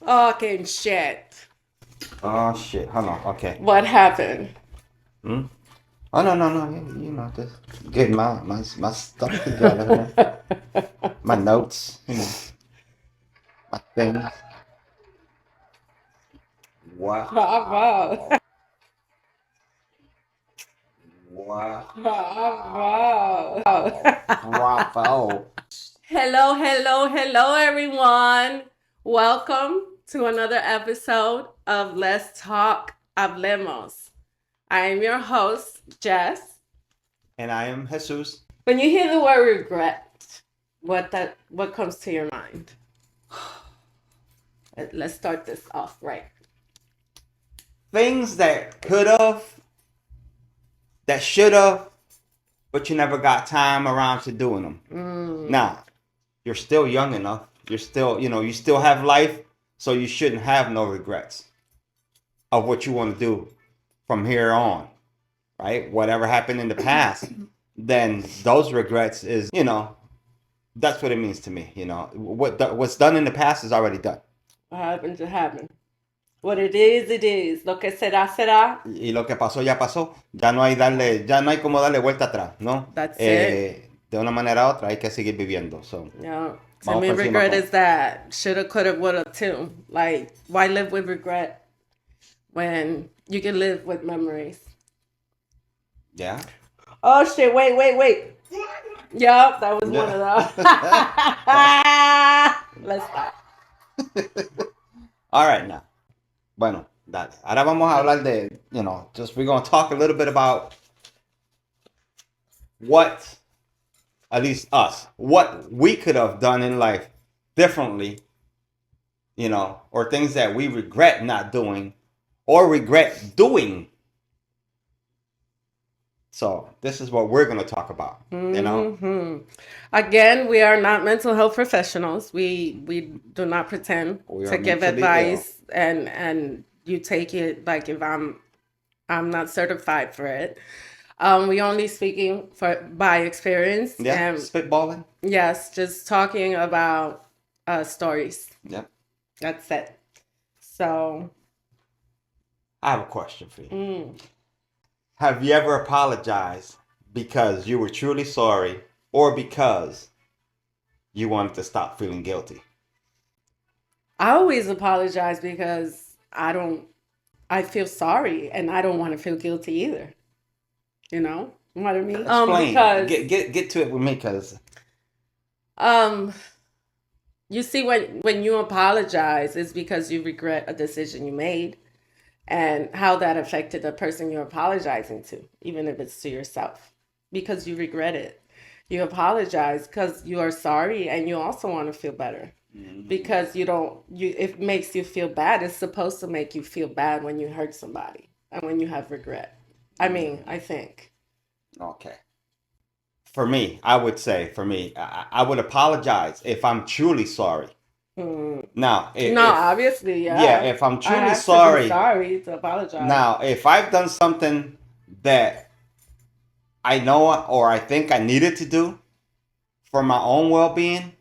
Okay, shit. Oh shit! Hold on. Okay. What happened? Hmm? Oh no no no! Just getting my stuff together. My notes. My things. What? Bravo. Wow. Bravo. Bravo. Hello, hello, hello, everyone. Welcome to another episode of Let's Talk Hablemos. I am your host, Jess. And I am Jesus. When you hear the word regret, what comes to your mind? Let's start this off right. Things that could have, that should have, but you never got time around to doing them. Now, you're still young enough. You're still, you still have life, so you shouldn't have no regrets of what you want to do from here on, right? Whatever happened in the past, then those regrets is, that's what it means to me. What's done in the past is already done. What happened to happen? What it is, it is. Lo que será, será. Y lo que pasó ya pasó. Ya no hay como darle vuelta atrás, ¿no? That's it. De una manera u otra hay que seguir viviendo. So, Yeah. To vamos me, por encima regret con. is that shoulda, coulda, woulda too. Like, why live with regret when you can live with memories? Yeah. Oh shit! Wait. Yup, that was one of those. Let's stop. All right, now. Bueno, dale. Ahora vamos a hablar de, we're going to talk a little bit about what, at least us, what we could have done in life differently, or things that we regret not doing or regret doing. So this is what we're going to talk about, Again, we are not mental health professionals. We do not pretend to give advice and you take it like if I'm not certified for it. We only speaking by experience. Yeah, and spitballing. Yes, just talking about stories. Yeah. That's it. So I have a question for you. Have you ever apologized because you were truly sorry or because you wanted to stop feeling guilty? I always apologize because I feel sorry and I don't want to feel guilty either. You know what I mean? Explain. Because get to it with me, because you see, when you apologize, it's because you regret a decision you made and how that affected the person you're apologizing to, even if it's to yourself, because you regret it. You apologize because you are sorry and you also want to feel better. Because it makes you feel bad. It's supposed to make you feel bad when you hurt somebody and when you have regret. I think. Okay. For me, I would say, I would apologize if I'm truly sorry. Now, obviously, yeah. Yeah, if I'm truly I have sorry. To be sorry to apologize. Now, if I've done something that I know or I think I needed to do for my own well-being,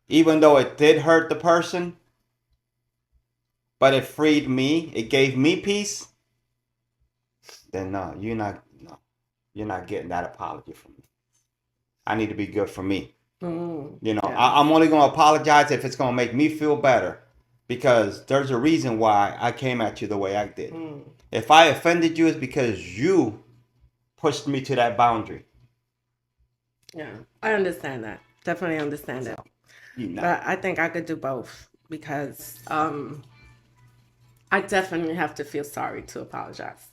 even though it did hurt the person, but it freed me, it gave me peace, then no, you're not getting that apology from me. I need to be good for me. Yeah. I'm only going to apologize if it's going to make me feel better, because there's a reason why I came at you the way I did. If I offended you, it's because you pushed me to that boundary. Yeah, I understand that. Definitely understand that. But I think I could do both, because I definitely have to feel sorry to apologize.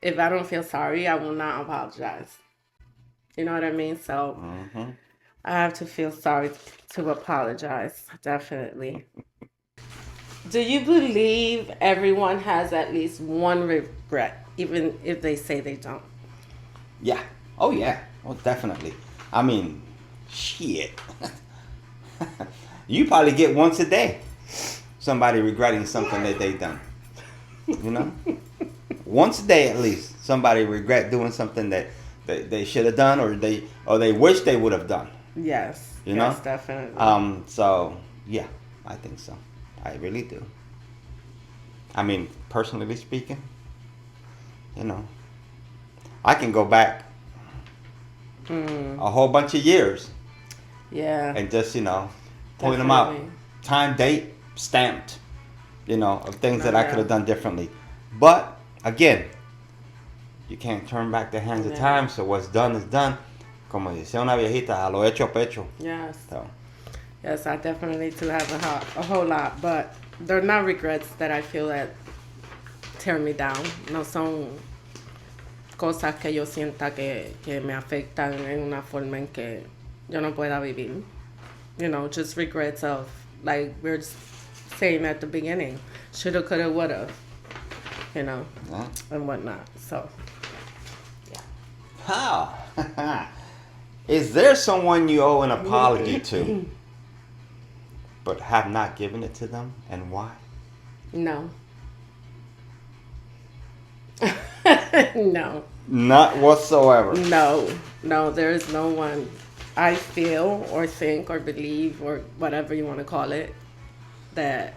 If I don't feel sorry, I will not apologize. You know what I mean? So I have to feel sorry to apologize, definitely. Do you believe everyone has at least one regret, even if they say they don't? Yeah. Oh, yeah. Oh, definitely. I mean, shit. You probably get once a day somebody regretting something that they done. Once a day at least, somebody regret doing something that they should have done, or they wish they would have done. Yes. You Yes, know? definitely. So yeah, I think so. I really do. I mean, personally speaking, you know, I can go back Mm. a whole bunch of years Yeah, and just, point them out. definitely. Time, date, stamped, of things No, that I could yeah. have done differently. But again, you can't turn back the hands of Yeah. time. So what's done is done. Como decía una viejita, a lo hecho pecho. Yes. So, Yes, I definitely do have a whole lot, but they're not regrets that I feel that tear me down. No son cosas que yo sienta que me afectan en una forma en que yo no pueda vivir. Just regrets of, like we are saying at the beginning, shoulda, coulda, woulda, yeah. and whatnot. So, yeah. How? Is there someone you owe an apology to, but have not given it to them, and why? No. No. Not whatsoever. No, there is no one I feel or think or believe or whatever you want to call it that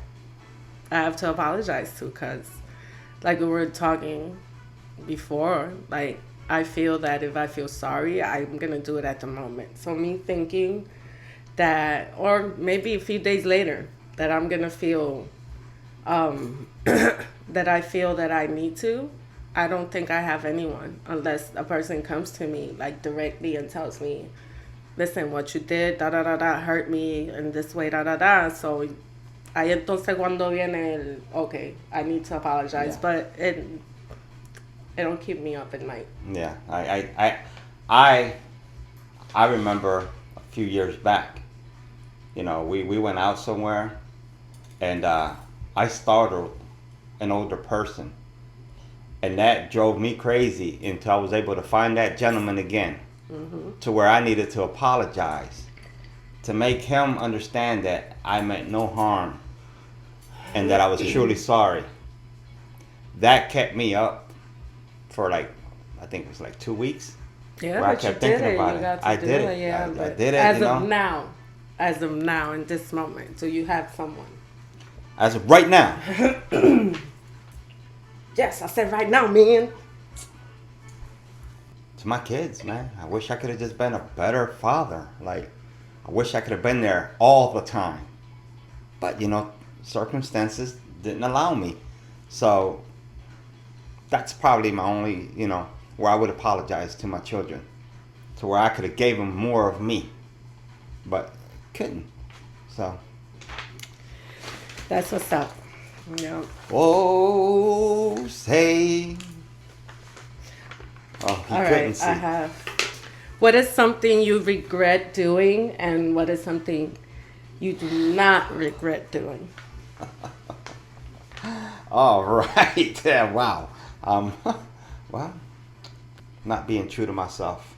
I have to apologize to because, like we were talking before, like I feel that if I feel sorry, I'm going to do it at the moment. So, me thinking that, or maybe a few days later, that I'm going to feel that I feel that I need to. I don't think I have anyone unless a person comes to me like directly and tells me, listen, what you did, da da da da, hurt me in this way, da da da. So ahí entonces cuando viene el, okay, I need to apologize, Yeah. but it don't keep me up at night. Yeah, I remember a few years back. We went out somewhere, and I startled an older person, and that drove me crazy until I was able to find that gentleman again, to where I needed to apologize, to make him understand that I meant no harm, and that I was truly sorry. That kept me up for I think it was 2 weeks. Yeah, Where I but you kept did thinking it. about You it. got to I do did it. it. Yeah, I but did it. as of now, in this moment, do you have someone? As of right now, Yes, I said right now, man. to my kids, man, I wish I could have just been a better father. I wish I could have been there all the time. But, circumstances didn't allow me. So that's probably my only, where I would apologize to my children. To where I could have gave them more of me. But couldn't. So. That's what's up. Yeah. Oh, say. Oh, he All couldn't right, see. I have. What is something you regret doing, and what is something you do not regret doing? All right. Yeah, wow. Well, not being true to myself.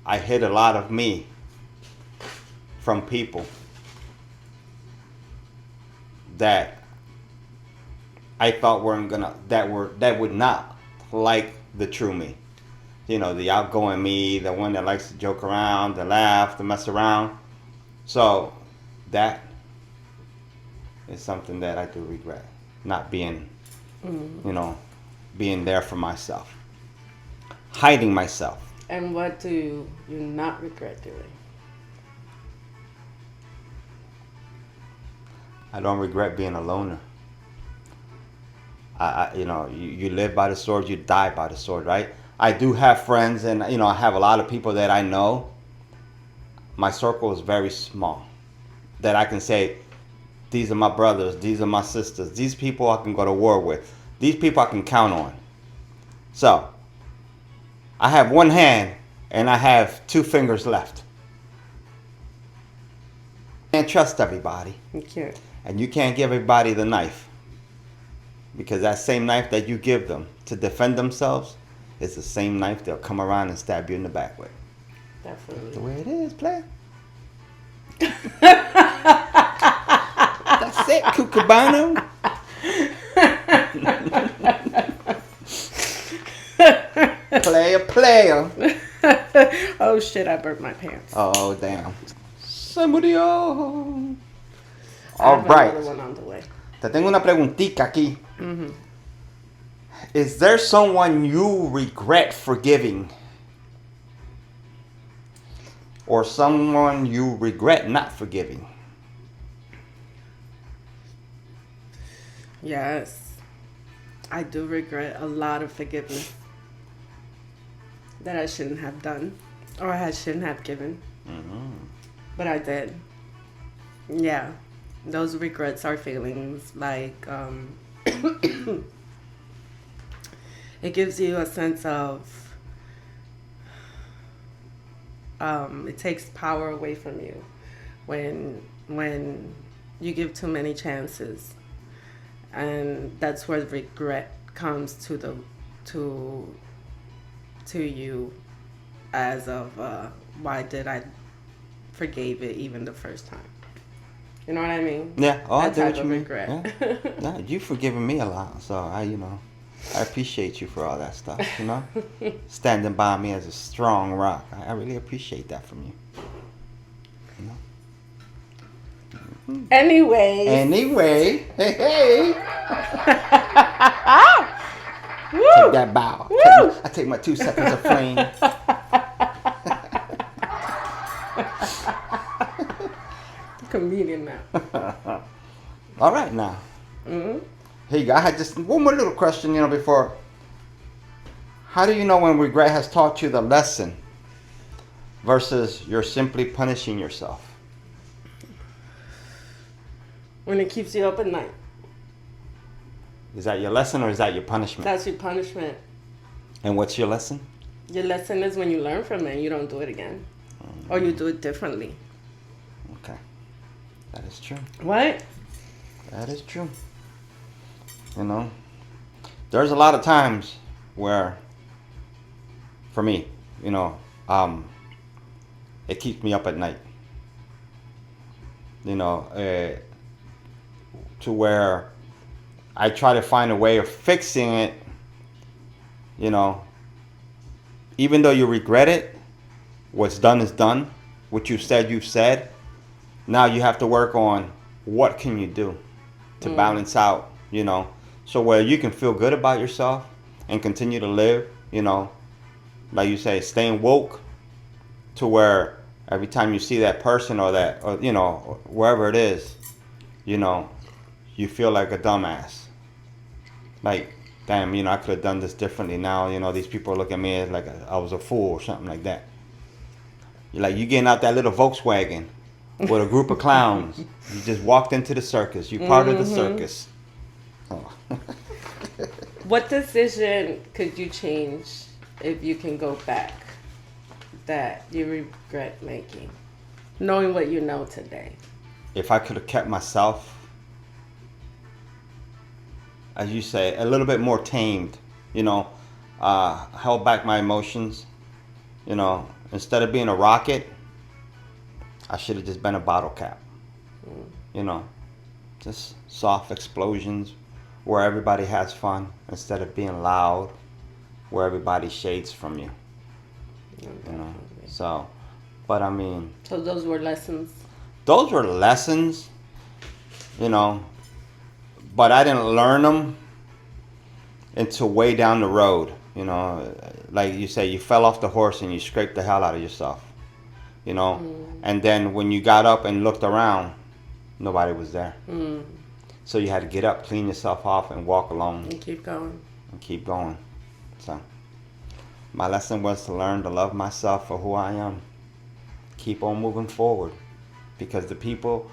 I hid a lot of me from people that I thought that would not like the true me. The outgoing me, the one that likes to joke around, to laugh, to mess around. So that is something that I do regret. Not being, being there for myself. Hiding myself. And what do you not regret doing? I don't regret being a loner. You live by the sword, you die by the sword, right? I do have friends, and I have a lot of people that I know. My circle is very small. That I can say, these are my brothers, these are my sisters, these people I can go to war with, these people I can count on. So, I have one hand and I have 2 fingers left. You can't trust everybody. You can't. And you can't give everybody the knife. Because that same knife that you give them to defend themselves is the same knife they'll come around and stab you in the back with. Definitely. The way it is, player. That's it, Cucabano. Player. Oh shit! I burnt my pants. Oh damn. Somebody else. I All have right. another one on the way. Te tengo una preguntita aquí. Is there someone you regret forgiving? Or someone you regret not forgiving? Yes, I do regret a lot of forgiveness that I shouldn't have done, or I shouldn't have given, but I did. Yeah, those regrets are feelings like it gives you a sense of it takes power away from you when you give too many chances, and that's where the regret comes to you as of why did I forgave it even the first time. You know what I mean? Yeah. Oh, that I do type what you of mean. regret. Yeah. No, you've forgiven me a lot, so I appreciate you for all that stuff. Standing by me as a strong rock. I really appreciate that from you. Anyway, hey. Take that bow. I take my 2 seconds of fame. Comedian now. All right, now. Here you go. I had just one more little question, before. How do you know when regret has taught you the lesson versus you're simply punishing yourself? When it keeps you up at night. Is that your lesson or is that your punishment? That's your punishment. And what's your lesson? Your lesson is when you learn from it and you don't do it again. Or you do it differently. Okay. That is true. What? That is true. There's a lot of times where, for me, it keeps me up at night. To where I try to find a way of fixing it, even though you regret it, what's done is done. What you've said. Now you have to work on what can you do to balance out, so where you can feel good about yourself and continue to live, like you say, staying woke, to where every time you see that person or wherever it is, you feel like a dumbass. Like, damn, I could have done this differently. Now, these people look at me as like I was a fool or something like that. You getting out that little Volkswagen with a group of clowns. You just walked into the circus. You part of the circus. Oh. What decision could you change if you can go back that you regret making, knowing what you know today? If I could have kept myself, as you say, a little bit more tamed, held back my emotions, instead of being a rocket, I should have just been a bottle cap. Just soft explosions where everybody has fun instead of being loud where everybody shades from you. So, but I mean. So those were lessons? Those were lessons, but I didn't learn them until way down the road. Like you say, you fell off the horse and you scraped the hell out of yourself. And then when you got up and looked around, nobody was there. So you had to get up, clean yourself off, and walk alone. And keep going. So my lesson was to learn to love myself for who I am. Keep on moving forward. Because the people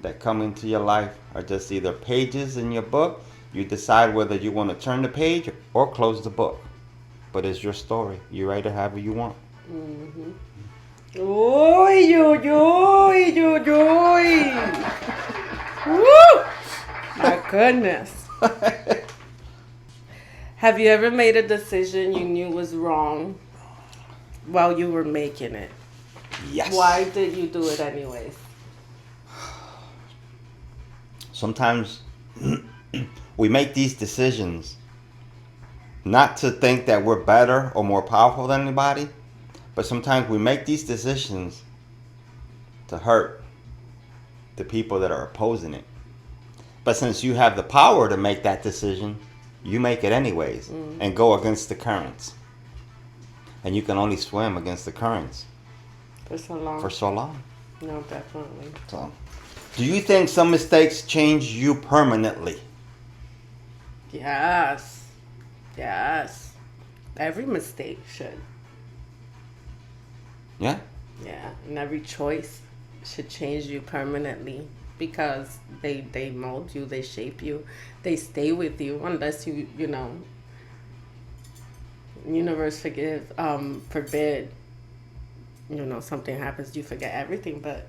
that come into your life are just either pages in your book. You decide whether you want to turn the page or close the book. But it's your story. You write it however you want. Oy, oy, oy, oy, oy. Woo! My goodness. Have you ever made a decision you knew was wrong while you were making it? Yes. Why did you do it anyways? Sometimes we make these decisions not to think that we're better or more powerful than anybody, but sometimes we make these decisions to hurt the people that are opposing it. But since you have the power to make that decision, you make it anyways and go against the currents. And you can only swim against the currents for so long. For so long. No, definitely. So, do you think some mistakes change you permanently? Yes. Yes. Every mistake should. Yeah? Yeah. And every choice should change you permanently because they mold you, they shape you, they stay with you unless you know, universe forbid, you know, something happens, you forget everything, but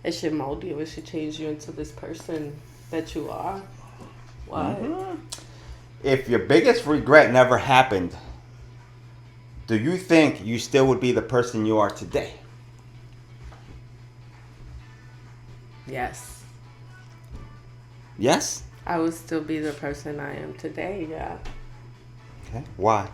it should mold you. It should change you into this person that you are. Why? Mm-hmm. If your biggest regret never happened, do you think you still would be the person you are today? Yes. Yes? I would still be the person I am today, yeah. Okay. Why?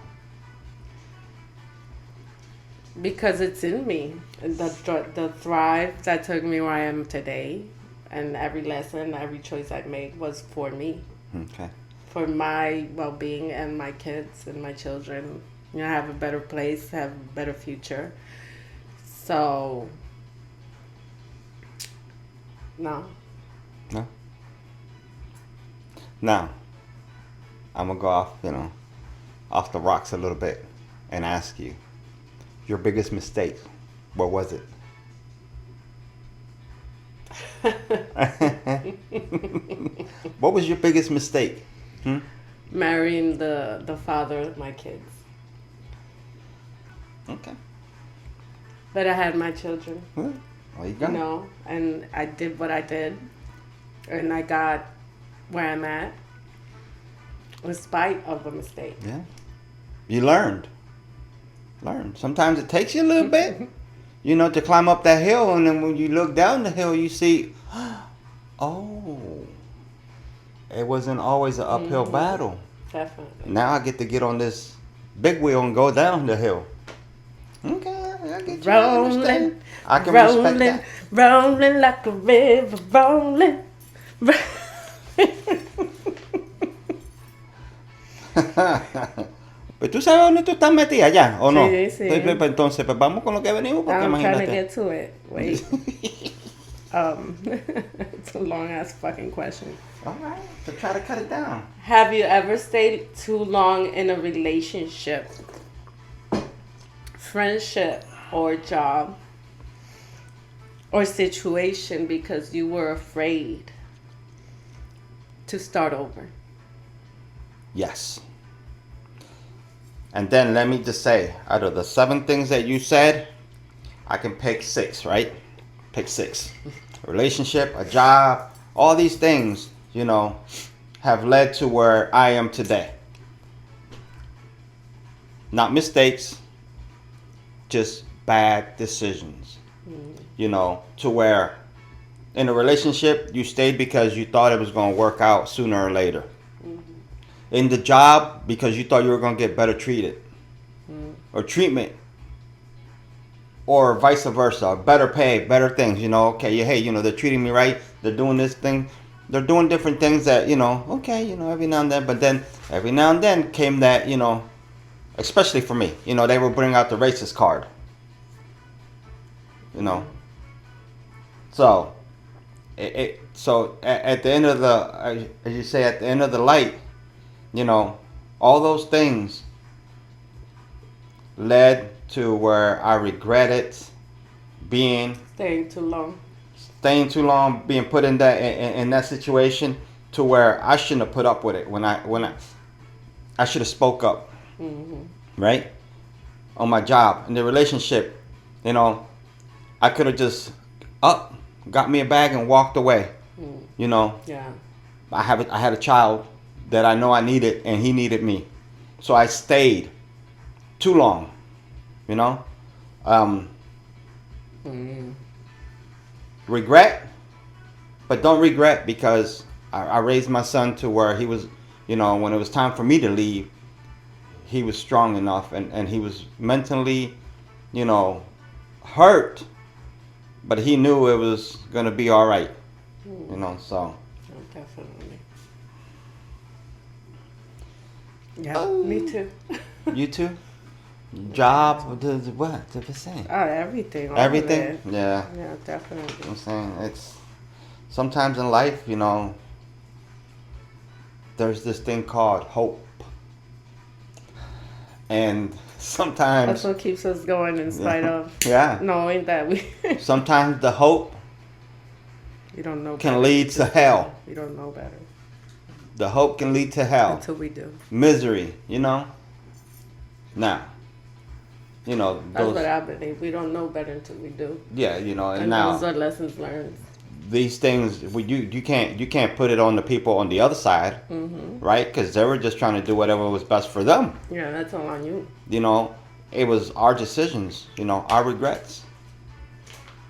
Because it's in me. The thrive that took me where I am today, and every lesson, every choice I made was for me. Okay. For my well-being and my kids and my children. You know, have a better place, have a better future. So, no. No? Now, I'm going to go off the rocks a little bit and ask you, your biggest mistake, what was it? What was your biggest mistake? Marrying the father of my kids. Okay. But I had my children. Well, there you go. You know, and I did what I did. And I got where I'm at in spite of a mistake. Yeah. You learned. Sometimes it takes you a little bit, to climb up that hill. And then when you look down the hill, you see, oh, it wasn't always an uphill battle. Definitely. Now I get on this big wheel and go down the hill. Okay, I get you. Rolling, I can rolling, respect rolling like a river, rolling. Pues tú sabes dónde tú estás metida ya, ¿o no? Sí, sí. Pues, entonces, pues vamos con lo que venimos, porque I'm trying to imagínate. get to it. Wait. It's a long ass fucking question. All right, so try to cut it down. Have you ever stayed too long in a relationship, friendship, or job, or situation because you were afraid to start over? Yes. And then let me just say, out of the 7 things that you said, I can pick 6, right? Pick 6. A relationship, a job, all these things, have led to where I am today. Not mistakes, just bad decisions. To where in a relationship, you stayed because you thought it was going to work out sooner or later. In the job, because you thought you were going to get better treated. Or treatment. Or vice versa. Better pay, better things. Okay, hey, they're treating me right. They're doing this thing. They're doing different things that, okay, every now and then. But then, every now and then came that, especially for me, they would bring out the racist card. So, so at the end of the, as you say, at the end of the light, all those things led to where I regretted staying too long, being put in that situation to where I shouldn't have put up with it when I should have spoke up, right? On my job, in the relationship, I could have just got me a bag and walked away, Yeah. I had a child that I know I needed, and he needed me. So I stayed too long, Regret, but don't regret, because I raised my son to where he was, when it was time for me to leave, he was strong enough, and he was mentally, you know, hurt, but he knew it was gonna be all right. You know, so. Oh, definitely. Yeah, me too. You too. Job, what? The same. Oh, everything. All Everything. Of it. Yeah. Yeah, definitely. I'm saying it's sometimes in life, you know, there's this thing called hope, and sometimes That's what keeps us going in spite of knowing that we sometimes the hope you don't know can better. lead to hell. You don't know better The hope can lead to hell. until we do. Misery, you know. Now, you know That's what I believe. We don't know better until we do. Yeah, you know, and now those are lessons learned. These things, you can't put it on the people on the other side, right? Because they were just trying to do whatever was best for them. Yeah, that's all on you. You know, it was our decisions. You know, our regrets.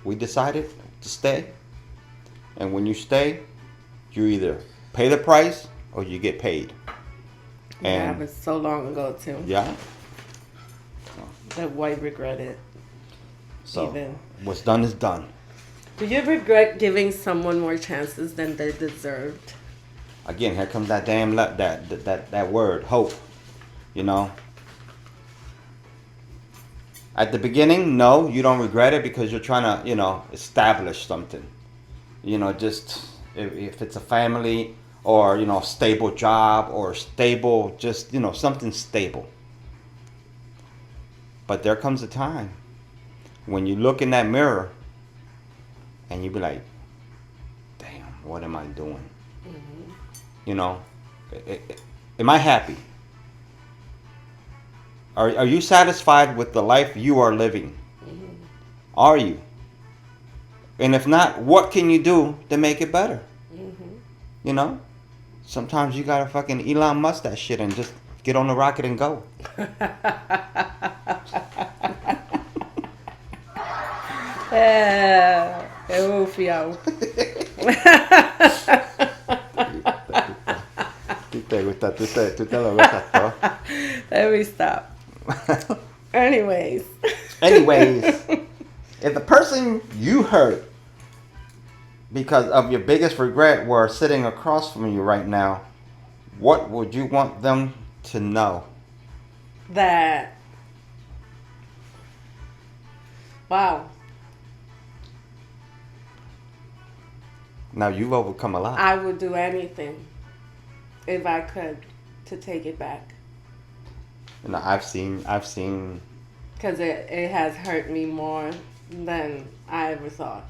We decided to stay, and when you stay, you either pay the price or you get paid. And that was so long ago too. Yeah. That why regret it. So what's done is done. Do you regret giving someone more chances than they deserved? Again, here comes that damn that word, hope. You know. At the beginning, no, you don't regret it because you're trying to, you know, establish something. You know, just if it's a family or, you know, stable job or stable, just, you know, something stable. But there comes a time when you look in that mirror and you be like, damn, what am I doing? Mm-hmm. You know, am I happy? Are you satisfied with the life you are living? Mm-hmm. Are you? And if not, what can you do to make it better? Mm-hmm. You know? Sometimes you gotta fucking Elon Musk that shit and just get on the rocket and go. Let me stop. Anyways, if the person you hurt because of your biggest regret were sitting across from you right now, what would you want them to know? That, wow. Now you've overcome a lot. I would do anything if I could to take it back. You know, I've seen. Because it has hurt me more than I ever thought.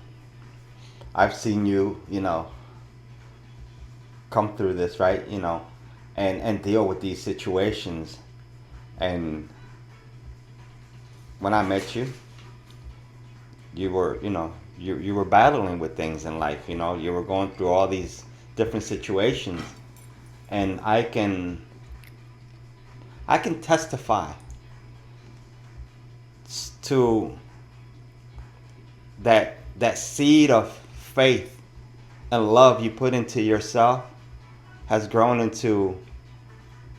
I've seen you, you know, come through this, right? You know, and deal with these situations. And when I met you, you were, you know, you were battling with things in life. You know, you were going through all these different situations, and I can testify to that seed of faith and love you put into yourself has grown into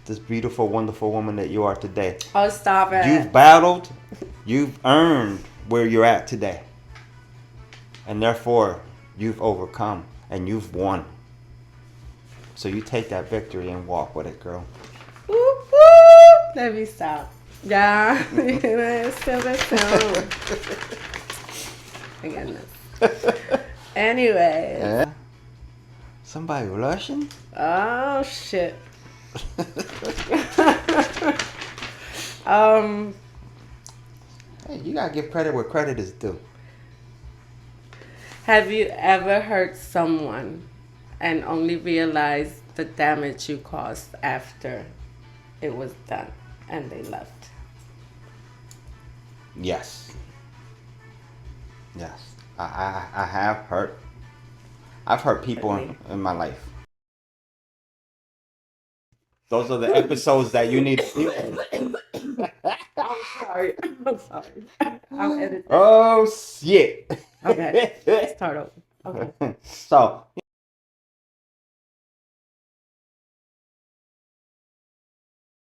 this beautiful, wonderful woman that you are today. Oh, stop it. You've battled, you've earned where you're at today. And therefore, you've overcome and you've won. So you take that victory and walk with it, girl. Whoop, whoop. Let me stop. Yeah. Still the sound. Again. Anyway. Yeah. Somebody Russian? Oh, shit. Hey, you gotta give credit where credit is due. Have you ever hurt someone and only realized the damage you caused after it was done and they left? Yes. Yes. I have hurt. I've hurt people in my life. Those are the episodes that you need to see. I'm sorry. I'll edit that. Oh, shit. Okay. Start over. Okay. So,